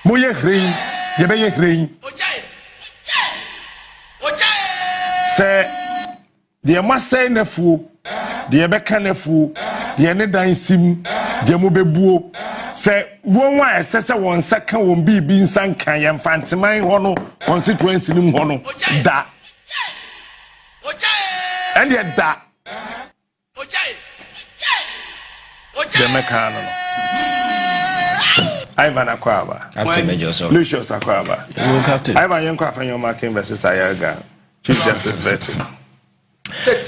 Moye green, Yebe green. Say, the Massa nefu, the Ebeka nefu, the Enedan sim, the Mubebu. Say, one why says 1 second won't be being sank and Fantimine Hono constituency in Hono. That. And yet that. The Mecano. Ivan Aquaba. Captain Major. Lucius Aquaba. Captain. Ivan Young Afenyo Markin versus Ayaga. Chief Justice betting.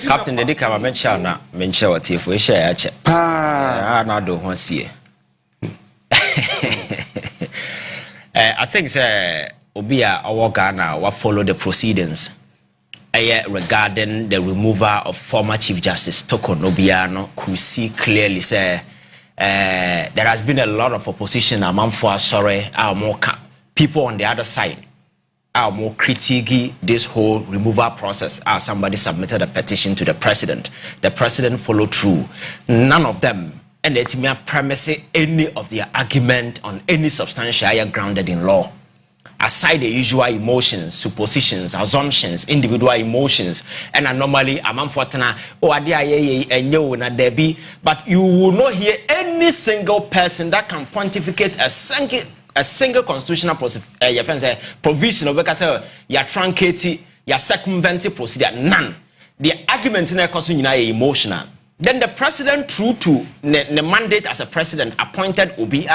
Captain, the Dicama mention now. Mention what if we share a check. Ah, now don't want to see it. I think, sir, Obia or Ghana will follow the proceedings regarding the removal of former Chief Justice Toko Nobiano, who see clearly, sir. There has been a lot of opposition among Asare, our more people on the other side are more critiquing this whole removal process. As somebody submitted a petition to the president followed through. None of them and it may premise any of their argument on any substantial grounded in law. Aside the usual emotions, suppositions, assumptions, individual emotions, and normally among fortuna or debi, but you will not hear any single person that can pontificate a single constitutional provision of your truncated, your circumventive procedure. None. The argument in a constitution is emotional. Then the president, true to the mandate as a president, appointed Obi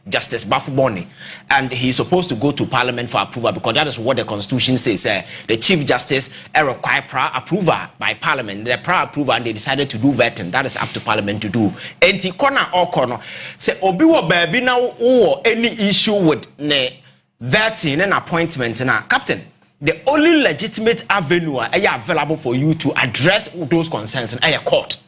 Justice Bafuboni, and he's supposed to go to Parliament for approval because that is what the Constitution says. The Chief Justice require prior approval by Parliament. The prior approval, and they decided to do vetting. That is up to Parliament to do. Enti corner or corner say Obi wa baby now or any issue with ne vetting and appointment now, Captain. The only legitimate avenue available for you to address those concerns in a court.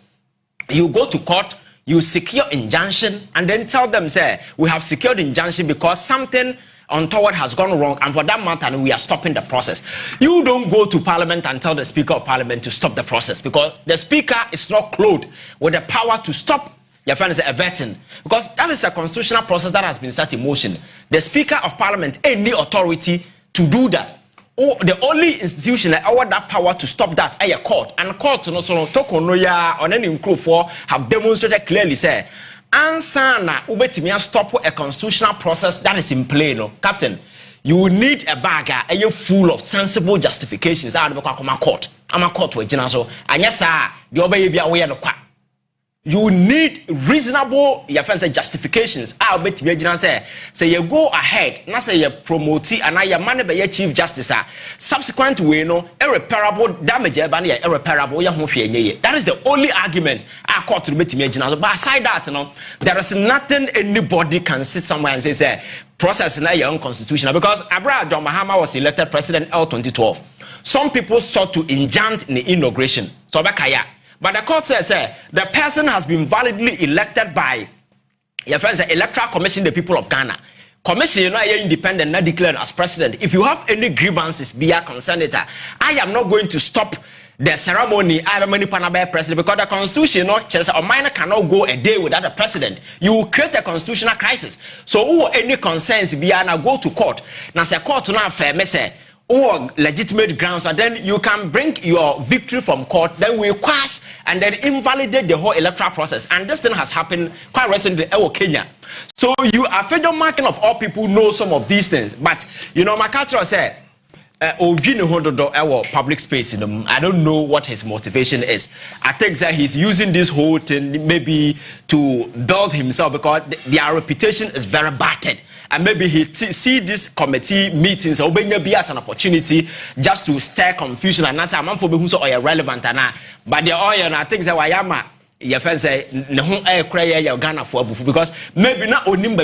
You go to court, you secure injunction, and then tell them, say, we have secured injunction because something untoward has gone wrong, and for that matter, we are stopping the process. You don't go to Parliament and tell the Speaker of Parliament to stop the process because the Speaker is not clothed with the power to stop your friend is a vetting, because that is a constitutional process that has been set in motion. The Speaker of Parliament, any authority to do that. Oh, the only institution that award that power to stop that is a court, and court no so toko no ya on any for have demonstrated clearly say answer na ubetimi stop a constitutional process that is in play. No, Captain, you will need a bag full of sensible justifications. I don't come court. I'm a court with so and yes sir, the obey be aware no kwa. You need reasonable justifications. I'll bet you say you go ahead, not say you promote and I man be your chief justice. Subsequent way no irreparable damage irreparable. That is the only argument I caught to bet me. But aside that, there is nothing anybody can sit somewhere and say process in your own constitutional, because Abraham John Mahama was elected president L 2012. Some people sought to injunct in the inauguration. So but the court says the person has been validly elected by your friends, the Electoral Commission, the people of Ghana. Commission, you know, are independent, not declared as president. If you have any grievances, be a concerned. I am not going to stop the ceremony. I have many Panama president because the constitution, a minor cannot go a day without a president. You will create a constitutional crisis. So, who any concerns, be now go to court. Now, say court now fair, or legitimate grounds, and then you can bring your victory from court, then we quash and then invalidate the whole electoral process. And this thing has happened quite recently in Kenya. So you are federal Markin of all people know some of these things. But you know, my culture said public space. I don't know what his motivation is. I think that he's using this whole thing maybe to build himself because their reputation is very battered. And maybe he see this committee meetings or be as an opportunity just to stir confusion and answer man for who's relevant but the oil and I think that Wayama your friend say no Ghana for because maybe not only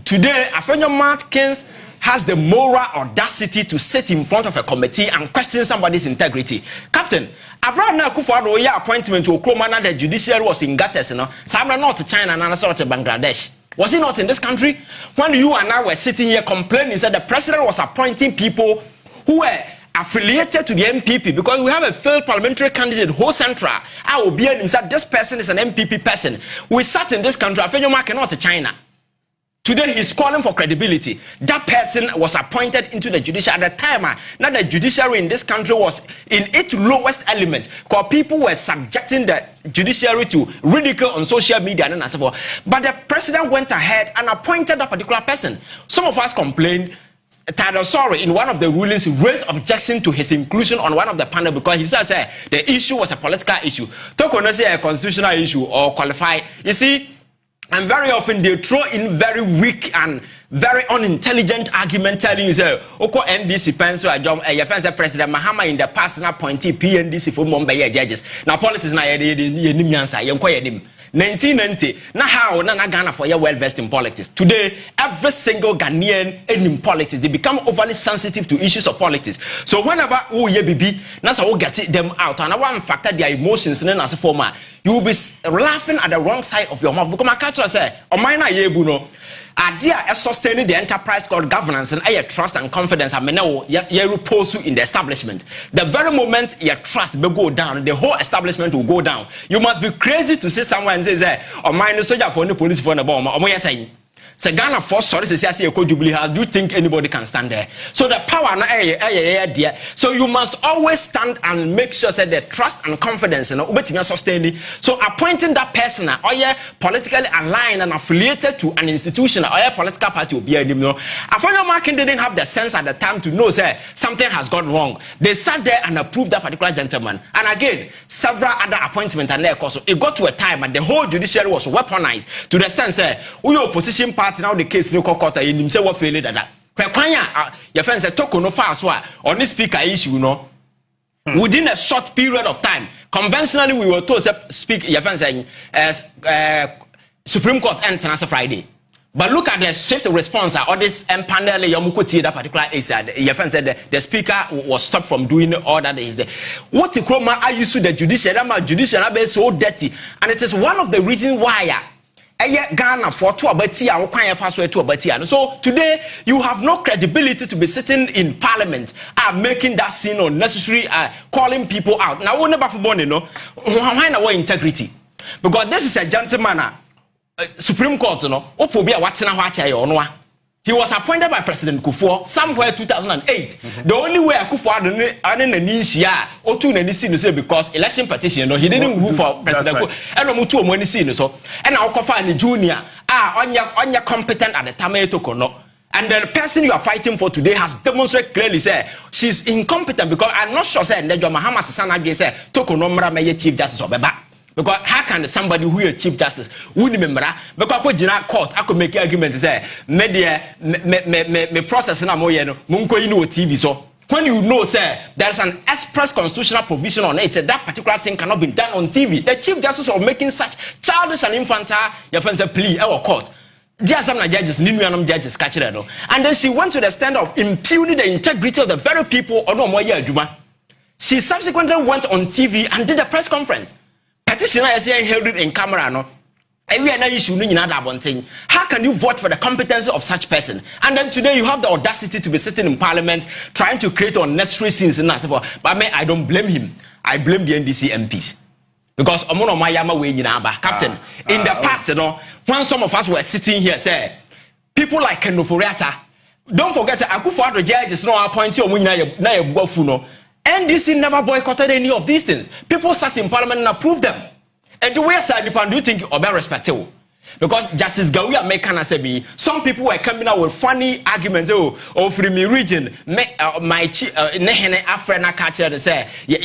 today Afenyo Markin has the moral audacity to sit in front of a committee and question somebody's integrity. Captain, Abraham Akufo-Addo appointment to Okromana, the judiciary was in Gates, some are not to China and sort of Bangladesh. Was he not in this country? When you and I were sitting here complaining, said the president was appointing people who were affiliated to the MPP because we have a failed parliamentary candidate, Ho Central. I will be and said this person is an MPP person. We sat in this country, Afenyo Markin not to China. Today he's calling for credibility. That person was appointed into the judiciary at the time. Now the judiciary in this country was in its lowest element, because people were subjecting the judiciary to ridicule on social media and so forth. But the president went ahead and appointed a particular person. Some of us complained. Asare in one of the rulings raised objection to his inclusion on one of the panel because he says the issue was a political issue. Talk on a constitutional issue or qualify. You see. And very often they throw in very weak and very unintelligent argument telling you, say, Oko NDC pencil a job, your friend President Mahama in the past na appointee PNDC for Mumbai judges. Now politics na yenim answer, yenim 1990. Now how na Ghana for you well versed in politics. Today, every single Ghanaian in politics, they become overly sensitive to issues of politics. So whenever BB, that's how we get them out. And one factor their emotions and as a former. You will be laughing at the wrong side of your mouth. Because my culture say, "O minor yebuno, idea is sustaining the enterprise called governance and your trust and confidence. I mean, now you repose in the establishment. The very moment your trust will go down, the whole establishment will go down. You must be crazy to sit somewhere and say, "O minor soldier for the police for the bomb." Or more saying. So Ghana force sorry to say Jubilee House. Do you think anybody can stand there? So the power na there. So you must always stand and make sure that the trust and confidence sustain. So appointing that person or politically aligned and affiliated to an institution or political party will be a Afenyo Markin didn't have the sense at the time to know say something has gone wrong. They sat there and approved that particular gentleman. And again, several other appointments and there also it got to a time and the whole judiciary was weaponized to the extent say we opposition party now the case no court in him say what failed that kwanya your friend say talk no fast on this speaker issue no within a short period of time conventionally we were told to speak your friend saying as Supreme Court ends on Friday. But look at the swift response or this panel Yamukoti that particular said your friend said the speaker was stopped from doing all that is there. What I used to the judiciary be so dirty, and it is one of the reasons why Ghana for to abatia. So today you have no credibility to be sitting in parliament making that scene unnecessary calling people out. Now we never for why integrity, because this is a gentleman Supreme Court he was appointed by President Kufuor somewhere 2008. The only way Kufuor didn't because election petition, he didn't move for President Kufuor. And I'll find junior on your competent at the time. And the person you are fighting for today has demonstrated clearly say she's incompetent because I'm not sure say Mahama Sasana say Tokonomra may Chief Justice of Beba. Because how can somebody who is Chief Justice who remember because I go court I could make argument say me process na moye no munko yi no TV so when you know say there's an express constitutional provision on it say that particular thing cannot be done on TV, the Chief Justice of making such childish and infantile your friend say plea our court. There are some judges, judges catch it, and then she went to the stand of impugning the integrity of the very people or no more year Juma. She subsequently went on TV and did a press conference. Petitioner is held in camera no. How can you vote for the competency of such person? And then today you have the audacity to be sitting in parliament trying to create unnecessary scenes and so forth. But I don't blame him. I blame the NDC MPs. Because Captain, in the past, when some of us were sitting here, say, people like Kenoforiata, don't forget that Akufo-Addo judges no appointee no. NDC never boycotted any of these things. People sat in parliament and approved them. And the way side do you think Obe respectable? Because Justice Gawia Mekana Sebi, some people were coming out with funny arguments. Oh, from me region, my nehene Afrena catcher and say, you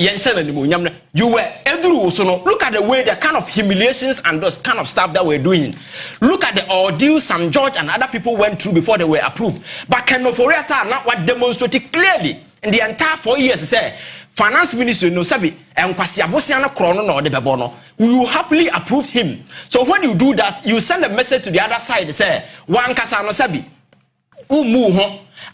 were Edru. So look at the way the kind of humiliations and those kind of stuff that we're doing. Look at the ordeal Sam George and other people went through before they were approved. But Kenoforiata not what demonstrated clearly in the entire 4 years. Say, Finance Minister no sabi and kwasiabosiana krono no de bebono. We will happily approve him. So when you do that, you send a message to the other side. Say one kasa no sabi umu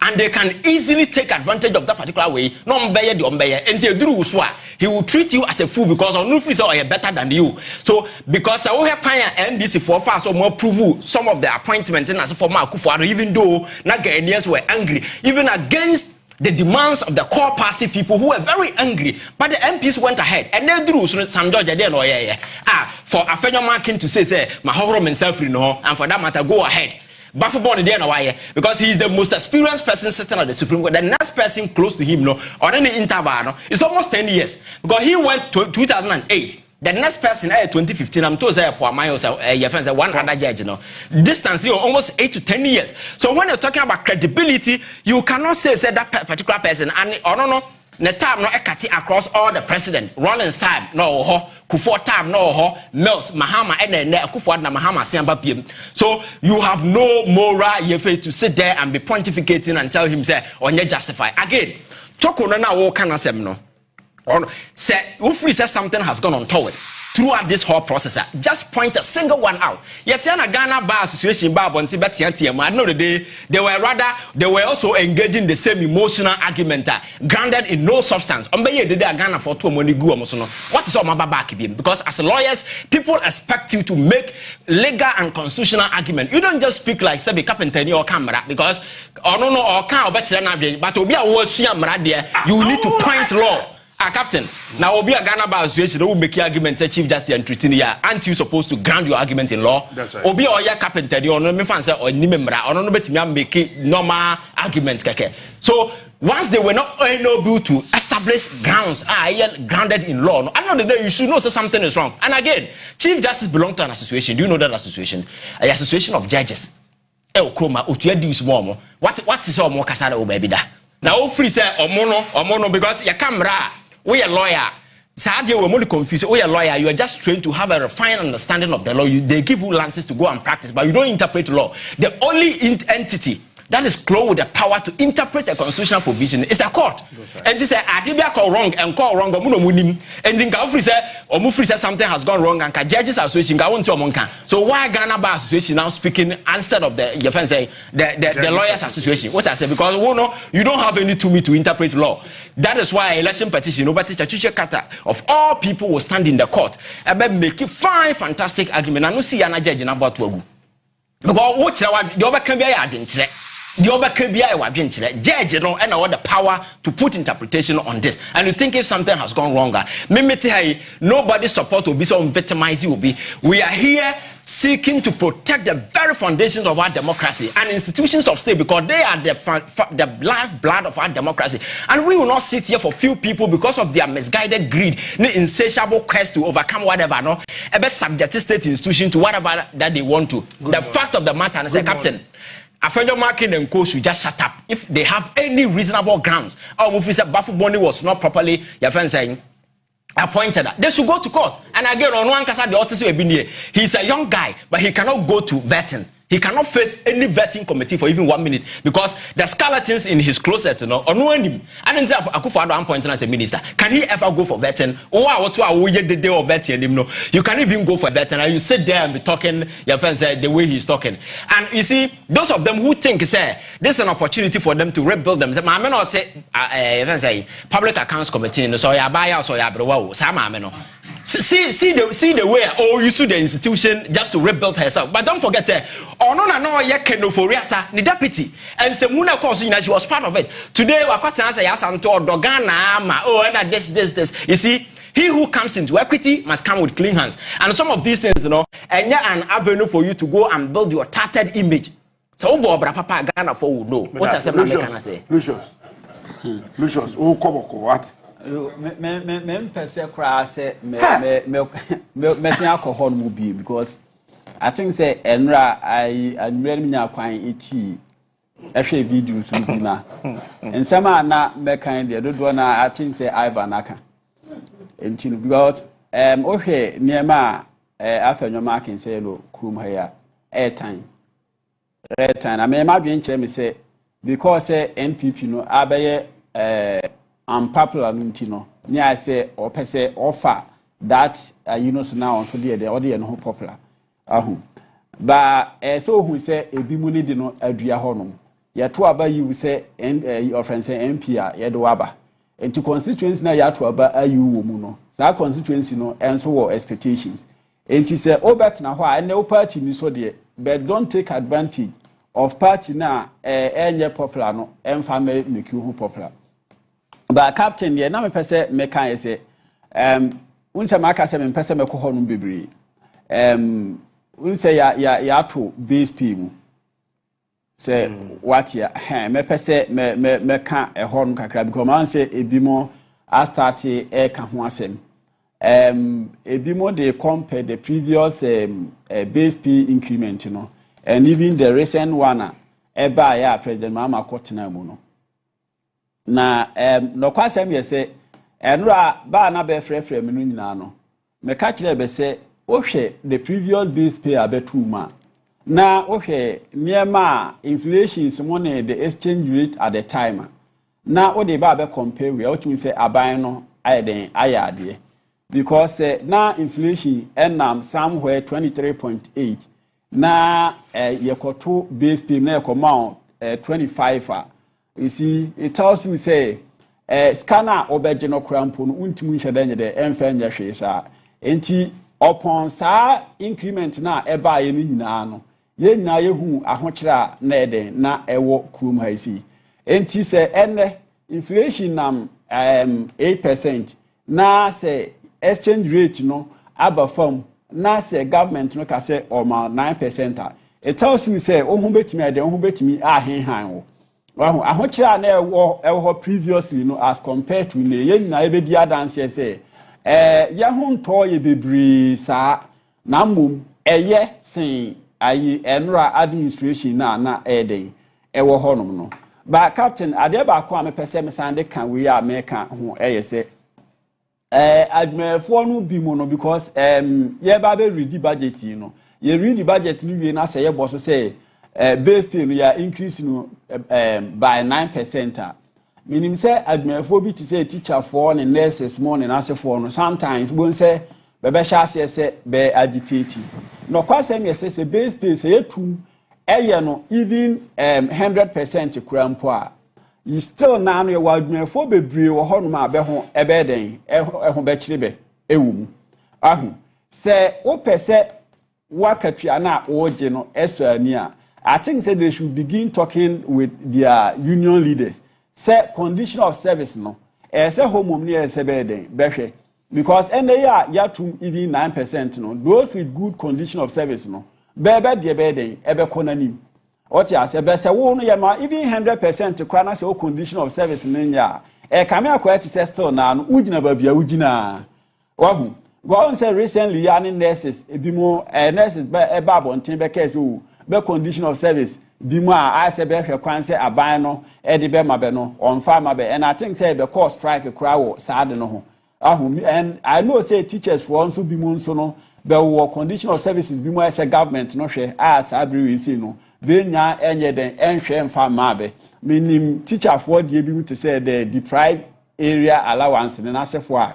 and they can easily take advantage of that particular way. No mbeye the mbeye enti eduru uswa. He will treat you as a fool because on free so are better than you. So because we have NDC for far so more prove some of the appointments and as for Akufo-Addo, even though na Ghanaians were angry, even against the demands of the core party people who were very angry, but the MPs went ahead and they drew some George for Afenyo Markin to say Mahoro himself, and for that matter, go ahead. Baffleborn there why because he is the most experienced person sitting at the Supreme Court. The next person close to him, no, or any interval, no, it's almost 10 years because he went to 2008. The next person, 2015, I'm told say your friends, one other judge, you know, distance almost 8 to 10 years. So when you're talking about credibility, you cannot say that particular person and or no. The time no ekati across all the president. Rollins time no ho, Kufuor time no ho, Mills, Mahama and Kufuor na Mahama Siamba PM. So you have no moral to sit there and be pontificating and tell him say on you justify. Again, Toko na wo kana sem no. Or say Ufri says something has gone untoward throughout this whole process. Just point a single one out. Yet a Ghana bar association bar on Tibet I know the day they were also engaging the same emotional argument grounded in no substance. Ombe the day Ghana for 2 money go amosono. What is all my back because as lawyers, people expect you to make legal and constitutional argument. You don't just speak like say Captain or camera because or no or can but to be a word you need to point law. Captain, now Obi a Ghana bar association will make your argument say Chief Justice and treating here. Aren't you supposed to ground your argument in law? That's right. Obi or your captain or no me fancy or ni memra or no bet me make normal arguments keke. So once they were not able to establish grounds grounded in law, at the end of the day you should know say something is wrong. And again, Chief Justice belongs to an association. Do you know that association? An association of judges. Kroma utuya di small. What is all more kasada o baby da? Now free say omono because your camera. We are lawyer. Sadly, we're more confused. We are lawyer. You are just trained to have a refined understanding of the law. They give you licenses to go and practice, but you don't interpret law. The only entity that is clothed with the power to interpret a constitutional provision is the court. Right. And this is Adibia call wrong and call wrong. And then Omufri said something has gone wrong and judges association. So why Ghana Bar Association now speaking instead of the lawyers association? What I say because you don't have any to me to interpret law. That is why election petition over Chachuche Kata of all people will stand in the court and make it fine, fantastic argument. I don't see an judge in about Wagu. Because what the other can be the other can be judge and I want the power to put interpretation on this. And you think if something has gone wrong, nobody support will be so victimized will be. We are here seeking to protect the very foundations of our democracy and institutions of state because they are the lifeblood of our democracy. And we will not sit here for few people because of their misguided greed, the insatiable quest to overcome whatever, no, about subject state institution to whatever that they want to. The fact of the matter, and I say, Captain, Afenyo Markin and Co should just shut up if they have any reasonable grounds. Our Officer Baffleborn was not properly, your friend saying, appointed. They should go to court. And again, on one case, the author Abena, he's a young guy, but he cannot go to vetting. He cannot face any vetting committee for even 1 minute because the skeletons in his closet, you know, or no him. And then Akufo-Addo appointed as a minister. Can he ever go for vetting? The day of vetting him? No, you can't even go for vetting. And you sit there and be talking, your friends say the way he's talking. And you see, those of them who think say this is an opportunity for them to rebuild them. Say, "Ma me not say public accounts committee. So ya buy so ya browa. Sa ma me no." See the way you sue the institution just to rebuild herself. But don't forget no ye kenoforiata the deputy and Semuna course she was part of it. Today we got to answer yasanto dogana ma and this. You see, he who comes into equity must come with clean hands. And some of these things, you know, and an avenue for you to go and build your tattered image. So Papa Ghana for would know. What I say? Lucius, what? Me person cry say me alcohol will be because I think say enra I really nya kwan eti ehwe videos mu na ensema na me kan de dodo na I think say Ivan aka enti because ohwe niema Afenyo Markin say lo krum ha ya airtime na me ma dwen kire me say because say NPP no abeye unpopular no ni I say or per se offer that so now so there the other no popular but so who say ebi mu ni di no adua ho no ye to aba you say your friend say MP ye do aba into constituency na ya to aba ayu wo mu no that constituency no enso wo expectations enti say obet na ho and no party ni so there but don't take advantage of party na enye popular no emfa make you popular. But Captain, yeah, na me pese me kan say unse maka say me pese me ko honum bebre unse ya to base p mu say what ya me pese me ka ehɔ no kakra because man say ebi mo I started ka ho asɛm ebi mo they compare the previous base pay increment, you know, and even the recent one eba ya President Mahama kɔtena mu no na no kwasɛm yɛ sɛ enra ba na be frɛfrɛ me no nyina no me ka kyerɛ be sɛ ohwɛ the previous base pay abetu ma na ohwɛ niema inflation money the exchange rate at the time na o de ba be compare we o tumi say aban no ayeden ayade because na inflation enam somewhere 23.8 na yekoto base pay na ekoma 25 you see it tells you say scanner obeje no krampo no untimi nhede de emfa nya hwe sa enti upon sa increment na eba ye ni nyina no ye nyina ye hu ahokyera na eden na ewo kurum ha isi enti se ene inflation nam 8% na se exchange rate no aba fam na se government no ka se oma 9%. It tells me say ohun betimi ade ohun betimi ahenhan wo wahu ahokyera na ewo previously no as compared to ne ye nyina ebedi adanse say ye ho nto ye bebri sa na mum eye sen ayi enra administration na eden ewo honom no ba captain ade ba ko am pese me sande kan we a me kan ho eye se admefo no bi mo no because ye ba be read budget no ye read the budget no we na say ye boss say base pay no ya increase no by 9%. Meaning say admefo bi to say teacher for and nurses morning as for no sometimes won say be sha say be agitate no kwasem ye say base pay say etu eye no even 100% krampo a you still now no your admefo bebre wo ho no ma be ho ebe den ho be kire be ewum ahu say wo pese wakatua na oje no eso ani a I think say they should begin talking with their union leaders. Say condition of service no. Say home near say beden behwe because any year ya to even 9% no. Those with good condition of service no. Bebe de beden ebe konanim. What ya say be say wo no ye ma even 100% kwa na say o condition of service no nya. Kame akwa to say still na no ugina babia ugina. Wahu. Go on say recently ya nurses ebi mo nurses be eba bonten be case o be condition of service bimo a say be hwe kwan say aban no e de be mabe no on farm mabe and I think say be cause strike kra wo sad no ho ahu and I know say teachers for also bimo nso no be wo condition of services bimo say government no hwe as abri we see no be nya enye den enhwe mfa mabe meaning teacher for de bi to say the deprived area allowance ne na sefo a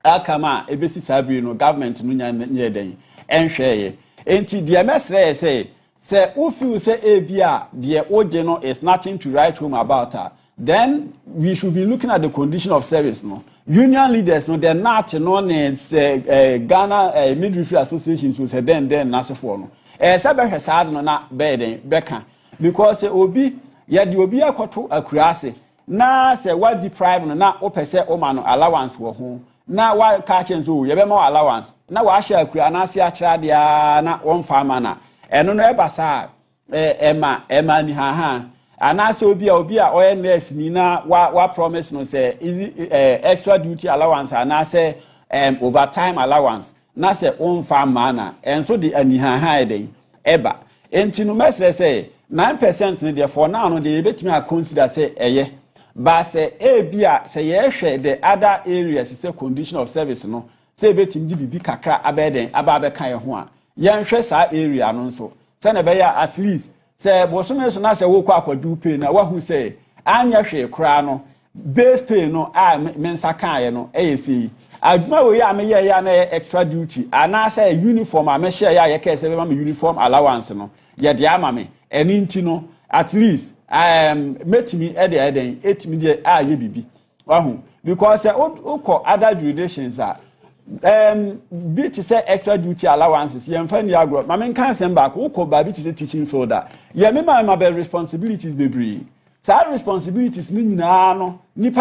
akama ebesi sabri no government no nya den enhwe ye enti de mesre say feel say ebia the oje no is nothing to write home about her, then we should be looking at the condition of service no union leaders no they're not no needs Ghana midwifery association so say then na se for no say be hwesad no na be beka because obi ye de obi akoto akurase na say what deprive no na opese o ma no allowance wo ho na wa ka chen so ye be ma allowance na wa hye akura na se akira dia na won fa ma na eno no eba sa ema ni ha ana se obi a oye nurse ni na wa promise no say extra duty allowance ana se overtime allowance na se won fa ma na enso de ani ha den eba enti no mesre say 9% ne de for now no de betumi consider say eye but say bia say ye hwe the other areas say condition of service no say betimi di bibi kakra abeden aba kan ye ho a ye hwe sa area no nso say na be ya at least say bosome so na say wo kwa kwadu pay na wa hu say anya hwe kra no base pay no a mensa kan ye no say aduma we ya me ye ya na extra duty ana say uniform a me share ya ye ka say be ma uniform allowance no ye de ama me eni nti no at least metimi eden etimi de aye bibi wahu because ukọ other jurisdictions bi to say extra duty allowances ye mfa ni agro ma men kan sem back ukọ ba bi to say teaching folder ye me ma be responsibilities bebree sa responsibilities ni nyina no nipa